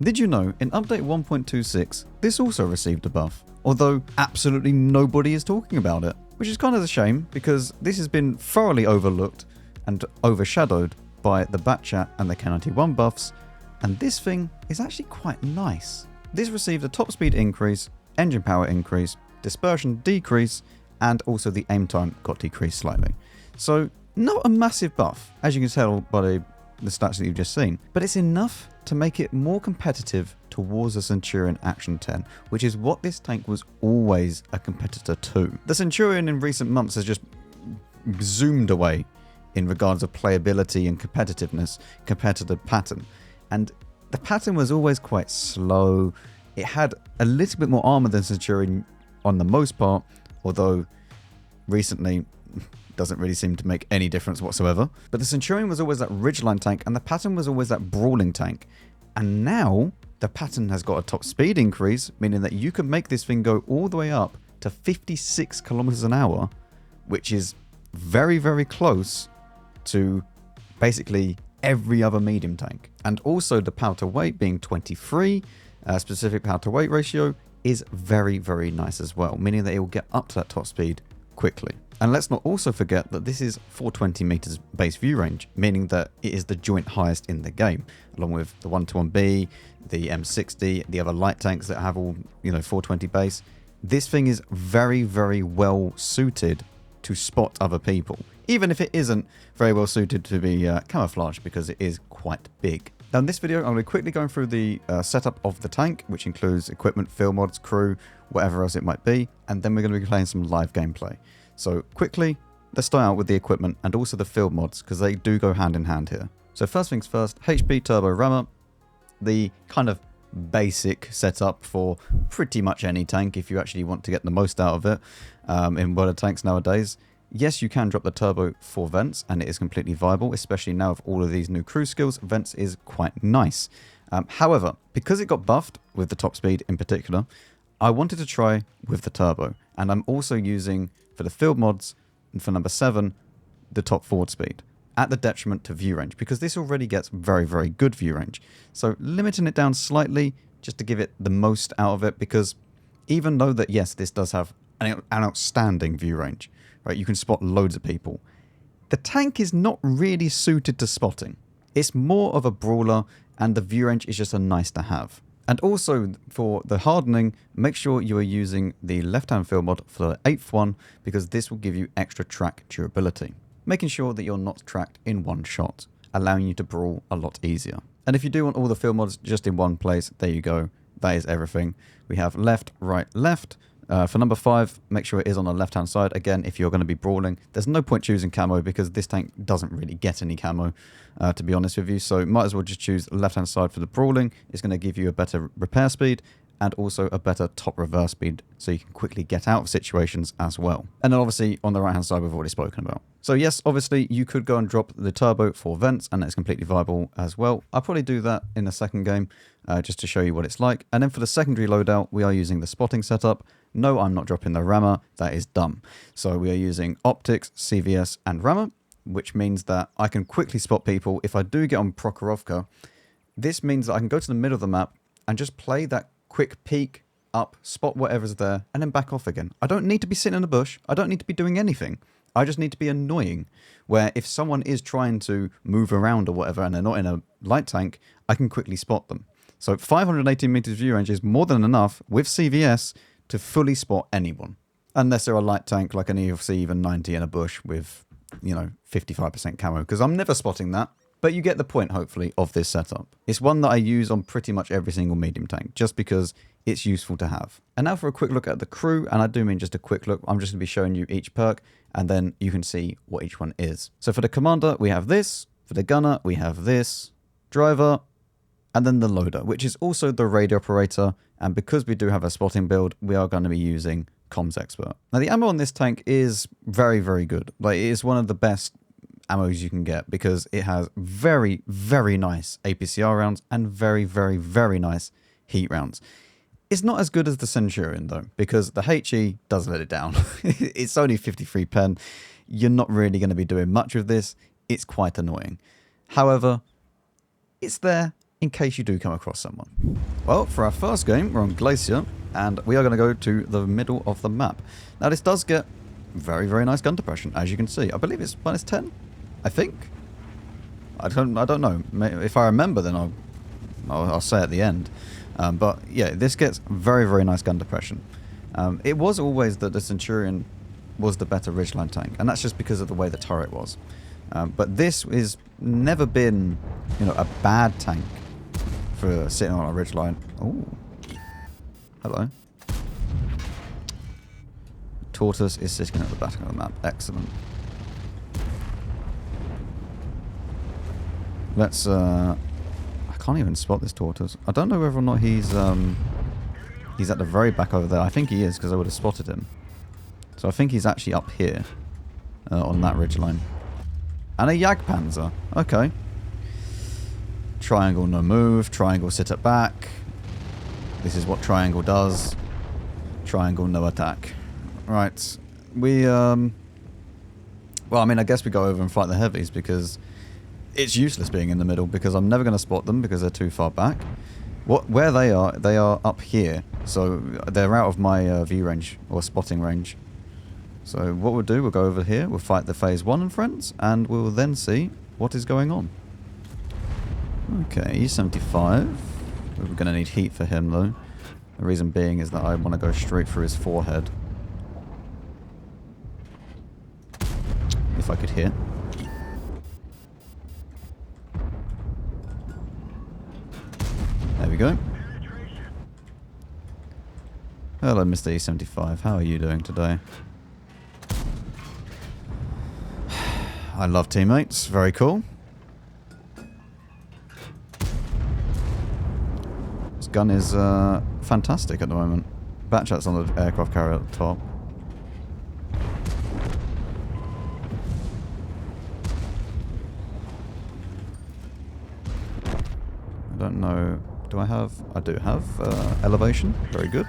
Did you know, in update 1.26, this also received a buff, although absolutely nobody is talking about it, which is kind of a shame because this has been thoroughly overlooked and overshadowed by the Batchat and the K91 buffs, and this thing is actually quite nice. This received a top speed increase, engine power increase, dispersion decrease, and also the aim time got decreased slightly. So not a massive buff, as you can tell by the stats that you've just seen, but it's enough to make it more competitive towards the Centurion Action 10, which is what this tank was always a competitor to. The Centurion in recent months has just zoomed away in regards of playability and competitiveness compared to the Patton, and the Patton was always quite slow. It had a little bit more armor than Centurion on the most part, although recently doesn't really seem to make any difference whatsoever. But the Centurion was always that ridgeline tank, and the Patton was always that brawling tank. And now the Patton has got a top speed increase, meaning that you can make this thing go all the way up to 56 kilometers an hour, which is very, very close to basically every other medium tank. And also the power to weight being 23, specific power to weight ratio, is very, very nice as well, meaning that it will get up to that top speed quickly. And let's not also forget that this is 420 meters base view range, meaning that it is the joint highest in the game, along with the 121B, the M60, the other light tanks that have all, 420 base. This thing is very, very well suited to spot other people, even if it isn't very well suited to be camouflaged because it is quite big. Now in this video, I'm going to be quickly going through the setup of the tank, which includes equipment, field mods, crew, whatever else it might be, and then we're going to be playing some live gameplay. So quickly, let's start out with the equipment and also the field mods, because they do go hand in hand here. So first things first, HP Turbo Rammer, the kind of basic setup for pretty much any tank if you actually want to get the most out of it in World of Tanks nowadays. Yes, you can drop the turbo for vents, and it is completely viable, especially now with all of these new crew skills. Vents is quite nice. However, because it got buffed with the top speed in particular, I wanted to try with the turbo, and I'm also using, for the field mods, and for number 7, the top forward speed, at the detriment to view range, because this already gets very, very good view range. So limiting it down slightly, just to give it the most out of it, because even though that, yes, this does have an outstanding view range, right, you can spot loads of people, the tank is not really suited to spotting. It's more of a brawler, and the view range is just a nice to have. And also, for the hardening, make sure you are using the left-hand field mod for the 8th one, because this will give you extra track durability, making sure that you're not tracked in one shot, allowing you to brawl a lot easier. And if you do want all the field mods just in one place, there you go. That is everything. We have left, right, left. For number 5, make sure it is on the left-hand side. Again, if you're going to be brawling, there's no point choosing camo because this tank doesn't really get any camo, to be honest with you. So might as well just choose left-hand side for the brawling. It's going to give you a better repair speed and also a better top reverse speed, so you can quickly get out of situations as well. And then obviously on the right-hand side, we've already spoken about. So yes, obviously you could go and drop the turbo for vents, and that's completely viable as well. I'll probably do that in the second game, just to show you what it's like. And then for the secondary loadout, we are using the spotting setup. No, I'm not dropping the rammer. That is dumb. So we are using optics, CVS, and rammer, which means that I can quickly spot people. If I do get on Prokhorovka, this means that I can go to the middle of the map and just play that quick peek up, spot whatever's there, and then back off again. I don't need to be sitting in a bush. I don't need to be doing anything. I just need to be annoying, where if someone is trying to move around or whatever and they're not in a light tank, I can quickly spot them. So 518 meters view range is more than enough with CVS to fully spot anyone. Unless they're a light tank like an EFC even 90 in a bush with, 55% camo, because I'm never spotting that. But you get the point, hopefully, of this setup. It's one that I use on pretty much every single medium tank, just because it's useful to have. And now for a quick look at the crew, and I do mean just a quick look. I'm just going to be showing you each perk, and then you can see what each one is. So for the commander, we have this. For the gunner, we have this. Driver, and then the loader, which is also the radio operator. And because we do have a spotting build, we are going to be using comms expert. Now the ammo on this tank is very, very good. Like, it is one of the best ammos you can get, because it has very, very nice APCR rounds and very, very, very nice heat rounds. It's not as good as the Centurion though, because the HE does let it down. It's only 53 pen. You're not really going to be doing much with this. It's quite annoying. However, it's there in case you do come across someone. Well, for our first game, we're on Glacier, and we are going to go to the middle of the map. Now, this does get very, very nice gun depression, as you can see. I believe it's -10, I think. I don't know. If I remember, then I'll say at the end. But yeah, this gets very, very nice gun depression. It was always that the Centurion was the better ridgeline tank, and that's just because of the way the turret was. But this has never been, a bad tank for sitting on a ridgeline. Oh, hello. Tortoise is sitting at the back of the map. Excellent. Let's. I can't even spot this Tortoise. I don't know whether or not he's at the very back over there. I think he is, because I would have spotted him. So I think he's actually up here on that ridgeline. And a Jagdpanzer. Okay. Triangle no move. Triangle sit at back. This is what triangle does. Triangle no attack. Right. We well, I mean, I guess we go over and fight the heavies, because it's useless being in the middle, because I'm never going to spot them because they're too far back. Where they are up here, so they're out of my view range or spotting range. So what we'll do, we'll go over here, we'll fight the phase 1 and friends, and we'll then see what is going on. Okay, E75. We're going to need heat for him though. The reason being is that I want to go straight through his forehead. If I could hit. There we go. Hello, Mr. E75. How are you doing today? I love teammates. Very cool. This gun is fantastic at the moment. Batchat's on the aircraft carrier at the top. I don't know. Do I have? I do have elevation. Very good.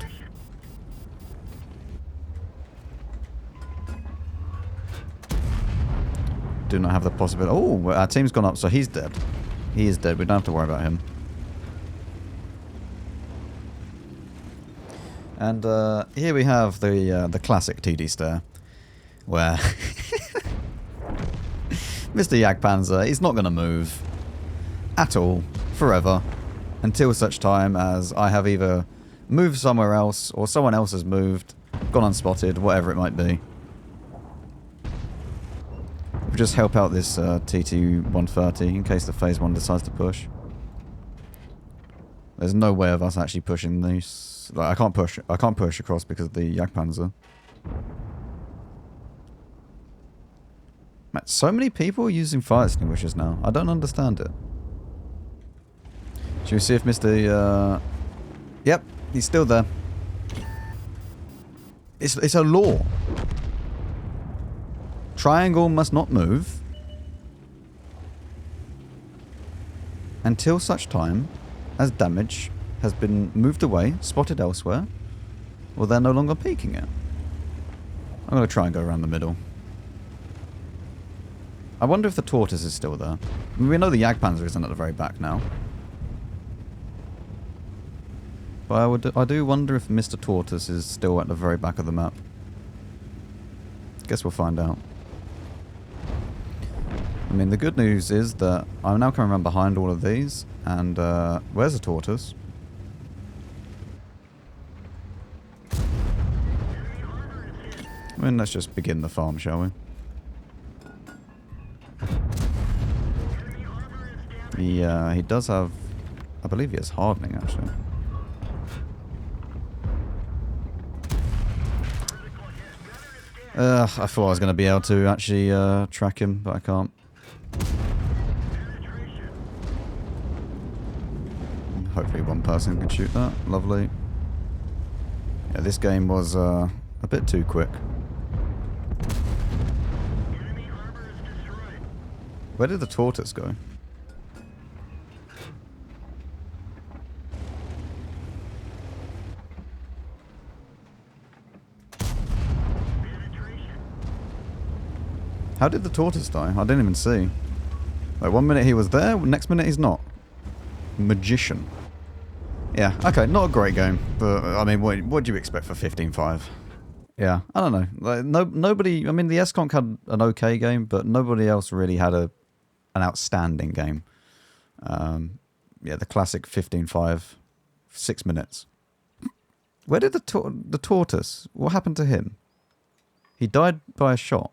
Do not have the possibility. Oh, our team's gone up, so he's dead. He is dead. We don't have to worry about him. And here we have the classic TD stare, where Mr. Jagdpanzer, he's not going to move at all forever until such time as I have either moved somewhere else or someone else has moved, gone unspotted, whatever it might be. We'll just help out this TT-130 in case the phase 1 decides to push. There's no way of us actually pushing these. Like, I can't push across because of the Jagdpanzer. Man, so many people are using fire extinguishers now. I don't understand it. Should we see if Mr. Yep, he's still there. It's a law. Triangle must not move until such time as damage has been moved away, spotted elsewhere, or they're no longer peeking it. I'm going to try and go around the middle. I wonder if the Tortoise is still there. I mean, we know the Jagdpanzer isn't at the very back now. But I do wonder if Mr. Tortoise is still at the very back of the map. Guess we'll find out. I mean, the good news is that I'm now coming around behind all of these, and where's the Tortoise? I mean, let's just begin the farm, shall we? He does have... I believe he has hardening, actually. I thought I was going to be able to actually track him, but I can't. Hopefully one person can shoot that. Lovely. Yeah, this game was a bit too quick. Where did the Tortoise go? How did the Tortoise die? I didn't even see. Like, one minute he was there, next minute he's not. magician. Yeah, okay, not a great game, but I mean, what do you expect for 15.5? Yeah, I don't know. Like, nobody. I mean, the S-Conk had an okay game, but nobody else really had an outstanding game. Yeah, the classic 15.5, 6 minutes. Where did the tortoise? What happened to him? He died by a shot,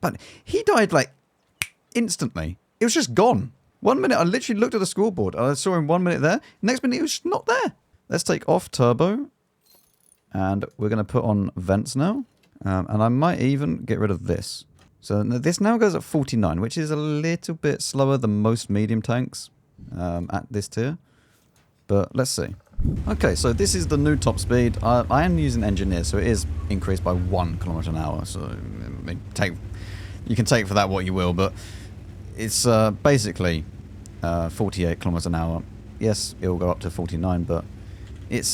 but he died like instantly. It was just gone. 1 minute, I literally looked at the scoreboard. I saw him 1 minute there. Next minute, he was just not there. Let's take off turbo. And we're going to put on vents now. And I might even get rid of this. So this now goes at 49, which is a little bit slower than most medium tanks at this tier. But let's see. Okay, so this is the new top speed. I am using engineer, so it is increased by 1 kilometer an hour. So you can take for that what you will, but it's basically 48 kilometers an hour. Yes, it will go up to 49, but it's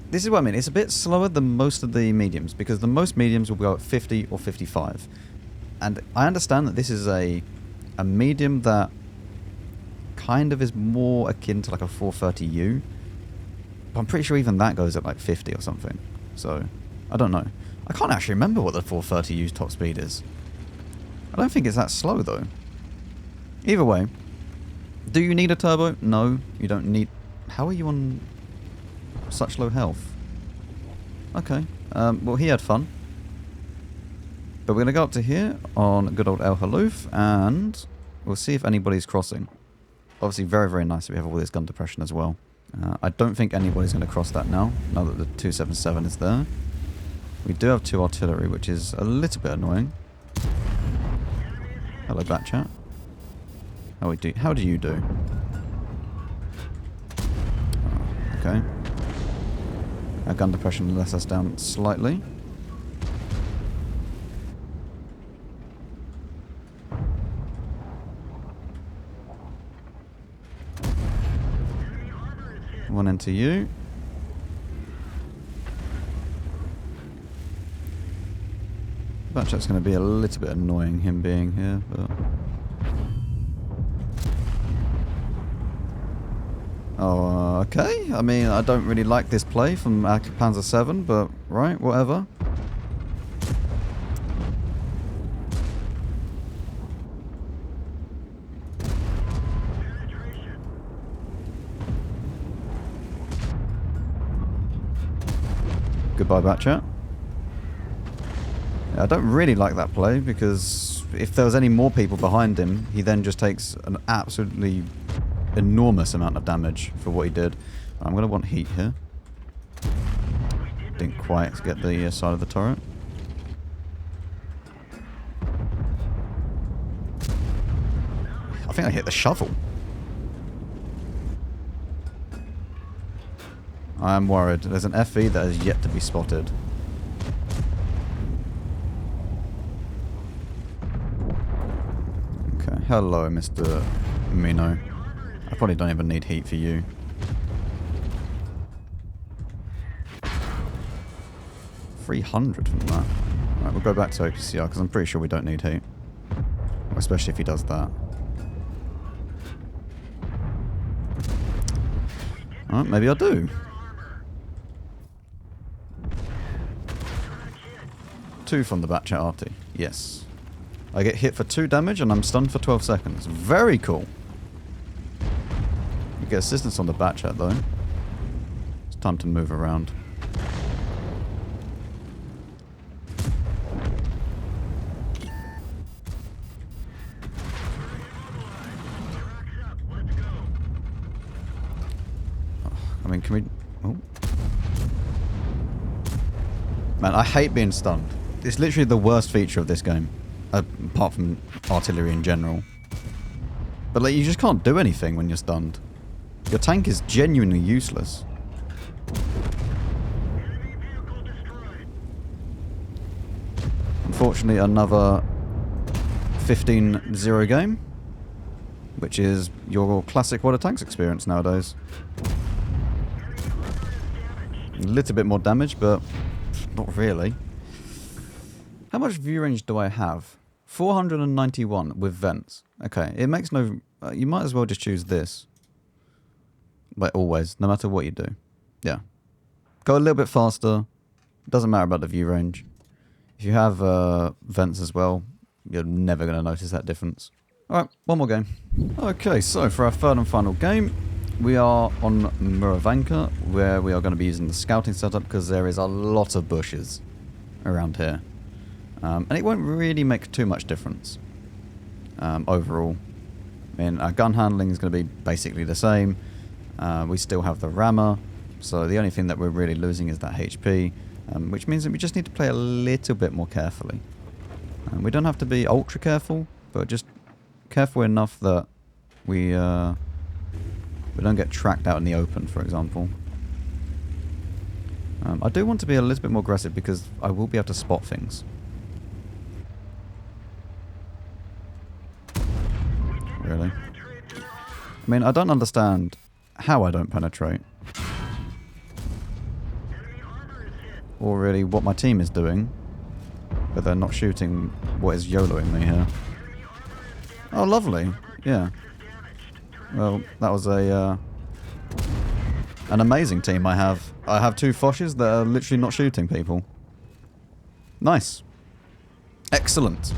this is what I mean. It's a bit slower than most of the mediums, because the most mediums will go at 50 or 55. And I understand that this is a medium that kind of is more akin to like a 430U. But I'm pretty sure even that goes at like 50 or something. So, I don't know. I can't actually remember what the 430U's top speed is. I don't think it's that slow though. Either way, do you need a turbo? No, you don't need... How are you on such low health? Okay, well he had fun. But we're going to go up to here on good old El Halluf, and we'll see if anybody's crossing. Obviously very, very nice that we have all this gun depression as well. I don't think anybody's going to cross that now that the 277 is there. We do have 2 artillery, which is a little bit annoying. Hello, Batchat. How do you do? Oh, okay. Our gun depression lets us down slightly. One into you. Batchat's going to be a little bit annoying, him being here, but... Oh, okay. I mean, I don't really like this play from Panzer 7, but right, whatever. Goodbye, Batchat. Yeah, I don't really like that play, because if there was any more people behind him, he then just takes an absolutely enormous amount of damage for what he did. I'm going to want heat here. Didn't quite get the side of the turret. I think I hit the shovel. I am worried. There's an FE that is yet to be spotted. Okay, hello, Mr. Mino. I probably don't even need heat for you. $300 from that. Right, we'll go back to OPCR because I'm pretty sure we don't need heat. Especially if he does that. Alright, maybe I do. 2 from the Batchat RT. Yes. I get hit for 2 damage and I'm stunned for 12 seconds. Very cool. We get assistance on the Batchat though. It's time to move around. I mean, can we... Oh. Man, I hate being stunned. It's literally the worst feature of this game. Apart from artillery in general. But like, you just can't do anything when you're stunned. Your tank is genuinely useless. Unfortunately, another 15-0 game. Which is your classic What Are Tanks experience nowadays. A little bit more damage, but not really. How much view range do I have? 491 with vents. Okay, it makes no... you might as well just choose this. Like always, no matter what you do. Yeah. Go a little bit faster. Doesn't matter about the view range. If you have vents as well, you're never going to notice that difference. Alright, one more game. Okay, so for our third and final game, we are on Murovanka, where we are going to be using the scouting setup because there is a lot of bushes around here. And it won't really make too much difference overall. I mean, our gun handling is going to be basically the same. We still have the rammer, so the only thing that we're really losing is that HP, which means that we just need to play a little bit more carefully. We don't have to be ultra careful, but just careful enough that we don't get tracked out in the open, for example. I do want to be a little bit more aggressive because I will be able to spot things. Really? I mean, I don't understand how I don't penetrate. Or really what my team is doing. But they're not shooting what is YOLOing me here. Oh, lovely. Yeah. Well, that was an amazing team I have. I have 2 Foshes that are literally not shooting people. Nice. Excellent.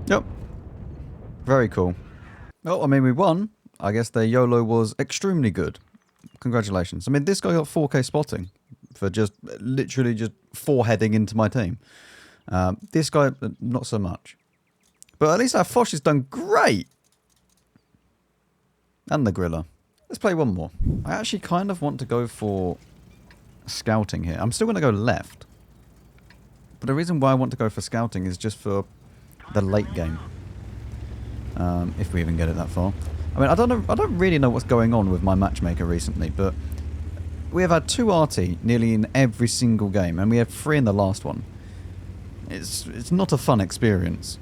Yep. Very cool. Oh, I mean, we won. I guess their YOLO was extremely good. Congratulations. I mean, this guy got 4K spotting for just literally just foreheading into my team. This guy, not so much. But at least our Foch has done great. And the Griller. Let's play one more. I actually kind of want to go for scouting here. I'm still going to go left. But the reason why I want to go for scouting is just for the late game. If we even get it that far. I mean, I don't really know what's going on with my matchmaker recently, but we have had 2 RT nearly in every single game, and we had 3 in the last one. It's not a fun experience.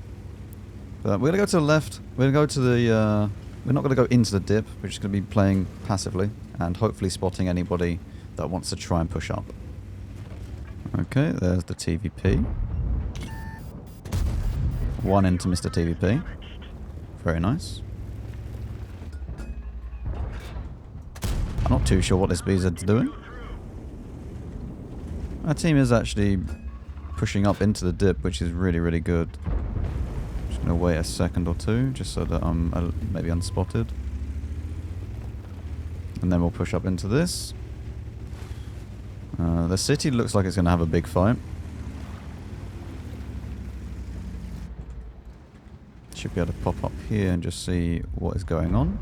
But we're going to go to the left. We're going to go to the... we're not going to go into the dip. We're just going to be playing passively and hopefully spotting anybody that wants to try and push up. Okay, there's the TVP. 1 into Mr. TVP. Very nice. I'm not too sure what this BZ's doing. Our team is actually pushing up into the dip, which is really, really good. Just going to wait a second or 2, just so that I'm maybe unspotted. And then we'll push up into this. The city looks like it's going to have a big fight. Should be able to pop up here and just see what is going on.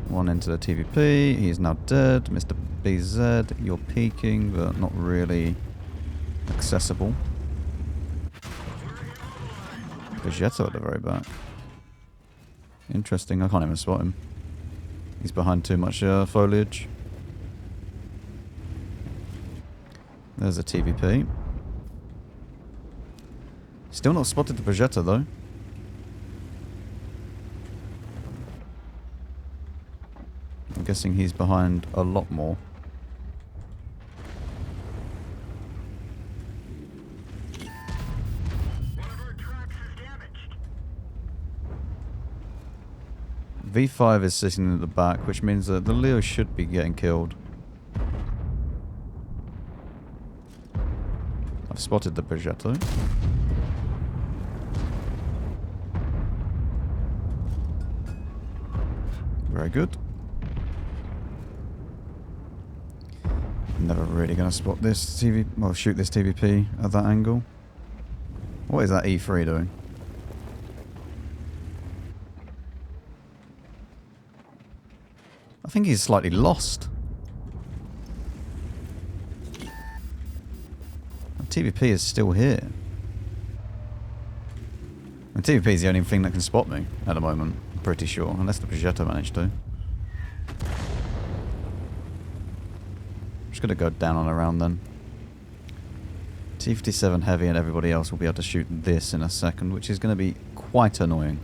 1 into the TVP. He is now dead. Mr. BZ, you're peeking, but not really accessible. Batchat at the very back. Interesting. I can't even spot him. He's behind too much foliage. There's a TVP. Still not spotted the Batchat though. I'm guessing he's behind a lot more. V5 is sitting at the back, which means that the Leo should be getting killed. I've spotted the Batchat. Very good. Never really going to spot this TV... Well, shoot this TVP at that angle. What is that E3 doing? I think he's slightly lost. The TVP is still here. The TVP is the only thing that can spot me at the moment. I'm pretty sure. Unless the Batchat managed to. Going to go down on around then. T-57 heavy and everybody else will be able to shoot this in a second, which is going to be quite annoying.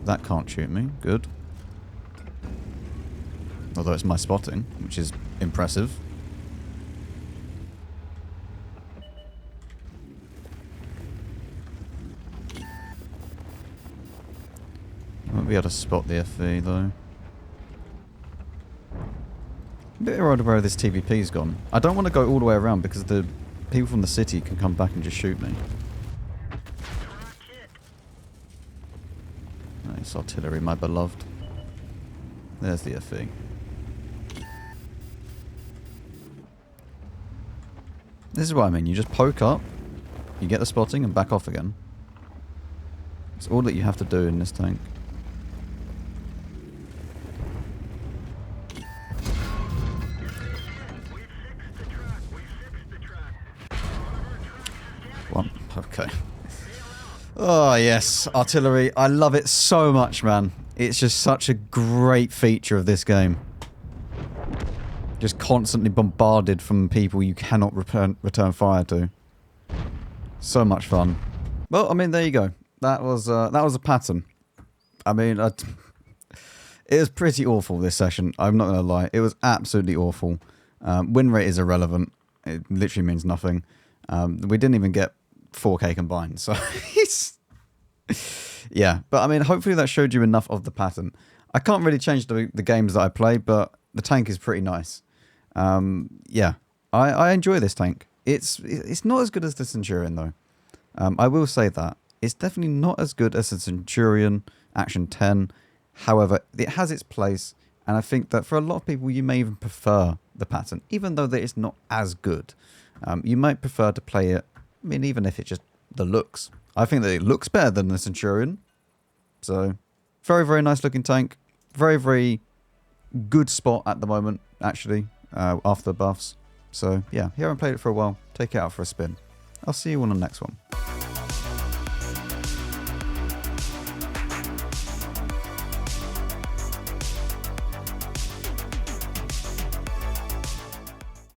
That can't shoot me. Good. Although it's my spotting, which is impressive. I won't be able to spot the FV though. A bit worried where this TVP's gone. I don't want to go all the way around because the people from the city can come back and just shoot me. Nice artillery, my beloved. There's the FV. This is what I mean. You just poke up, you get the spotting and back off again. It's all that you have to do in this tank. One. Okay. Oh, yes. Artillery. I love it so much, man. It's just such a great feature of this game. Just constantly bombarded from people you cannot return fire to. So much fun. Well, I mean, there you go. That was a Patton. I mean, it was pretty awful, this session. I'm not going to lie. It was absolutely awful. Win rate is irrelevant. It literally means nothing. We didn't even get 4K combined, so it's... Yeah, but I mean, hopefully that showed you enough of the Patton. I can't really change the games that I play, but the tank is pretty nice. Yeah, I enjoy this tank. It's not as good as the Centurion, though. I will say that. It's definitely not as good as the Centurion Action 10. However, it has its place, and I think that for a lot of people, you may even prefer the Patton, even though that it's not as good. You might prefer to play it, I mean, even if it's just the looks. I think that it looks better than the Centurion. So, very, very nice looking tank. Very, very good spot at the moment, actually, after buffs. So, yeah, here I haven't played it for a while. Take it out for a spin. I'll see you on the next one.